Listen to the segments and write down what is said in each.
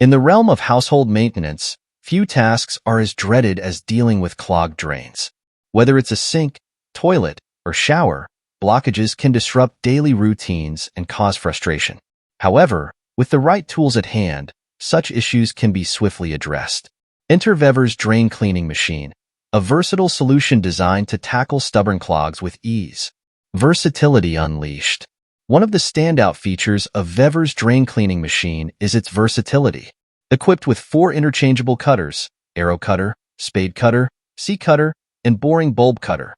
In the realm of household maintenance, few tasks are as dreaded as dealing with clogged drains. Whether it's a sink, toilet, or shower, blockages can disrupt daily routines and cause frustration. However, with the right tools at hand, such issues can be swiftly addressed. Enter VEVOR's Drain Cleaning Machine, a versatile solution designed to tackle stubborn clogs with ease. Versatility unleashed. One of the standout features of VEVOR's Drain Cleaning Machine is its versatility. Equipped with 4 interchangeable cutters, arrow cutter, spade cutter, C-cutter, and boring bulb cutter,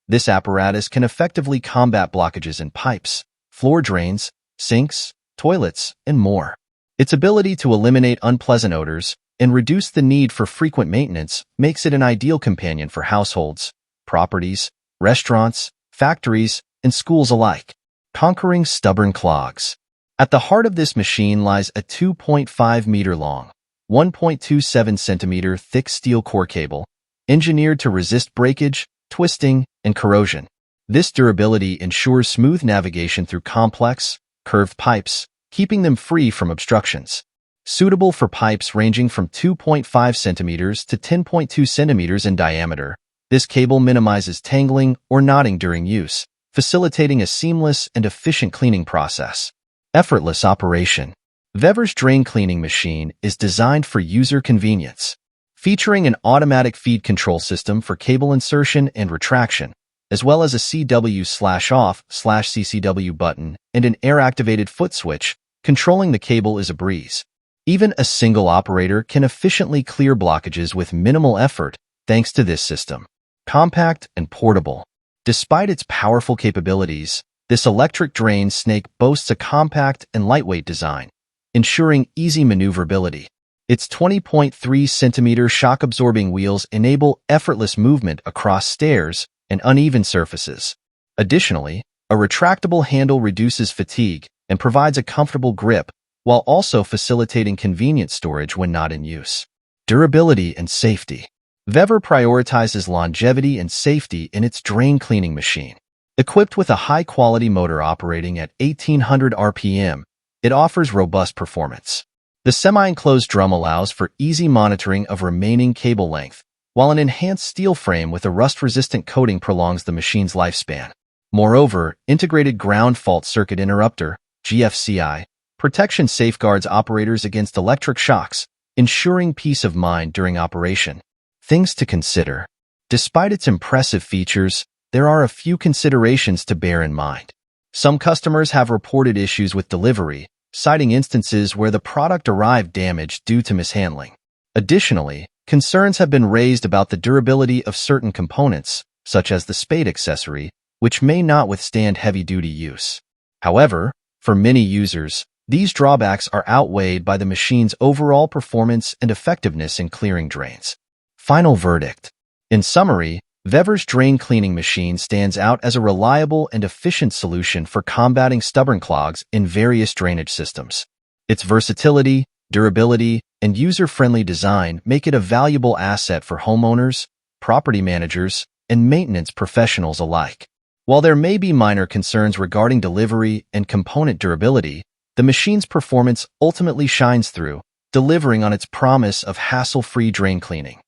this apparatus can effectively combat blockages in pipes, floor drains, sinks, toilets, and more. Its ability to eliminate unpleasant odors and reduce the need for frequent maintenance makes it an ideal companion for households, properties, restaurants, factories, and schools alike. Conquering stubborn clogs. At the heart of this machine lies a 2.5-meter-long, 1.27-centimeter thick steel core cable, engineered to resist breakage, twisting, and corrosion. This durability ensures smooth navigation through complex, curved pipes, keeping them free from obstructions. Suitable for pipes ranging from 2.5 centimeters to 10.2 centimeters in diameter, this cable minimizes tangling or knotting during use, facilitating a seamless and efficient cleaning process. Effortless operation. VEVOR's Drain Cleaning Machine is designed for user convenience, featuring an automatic feed control system for cable insertion and retraction, as well as a CW/off/CCW button and an air-activated foot switch. Controlling the cable is a breeze. Even a single operator can efficiently clear blockages with minimal effort thanks to this system. Compact and portable. Despite its powerful capabilities, this electric drain snake boasts a compact and lightweight design, ensuring easy maneuverability. Its 20.3-centimeter shock-absorbing wheels enable effortless movement across stairs and uneven surfaces. Additionally, a retractable handle reduces fatigue and provides a comfortable grip, while also facilitating convenient storage when not in use. Durability and safety. VEVOR prioritizes longevity and safety in its drain cleaning machine. Equipped with a high-quality motor operating at 1800 RPM, it offers robust performance. The semi-enclosed drum allows for easy monitoring of remaining cable length, while an enhanced steel frame with a rust-resistant coating prolongs the machine's lifespan. Moreover, integrated ground fault circuit interrupter, GFCI, protection safeguards operators against electric shocks, ensuring peace of mind during operation. Things to consider. Despite its impressive features, there are a few considerations to bear in mind. Some customers have reported issues with delivery, citing instances where the product arrived damaged due to mishandling. Additionally, concerns have been raised about the durability of certain components, such as the spade accessory, which may not withstand heavy-duty use. However, for many users, these drawbacks are outweighed by the machine's overall performance and effectiveness in clearing drains. Final verdict. In summary, VEVOR's Drain Cleaning Machine stands out as a reliable and efficient solution for combating stubborn clogs in various drainage systems. Its versatility, durability, and user-friendly design make it a valuable asset for homeowners, property managers, and maintenance professionals alike. While there may be minor concerns regarding delivery and component durability, the machine's performance ultimately shines through, delivering on its promise of hassle-free drain cleaning.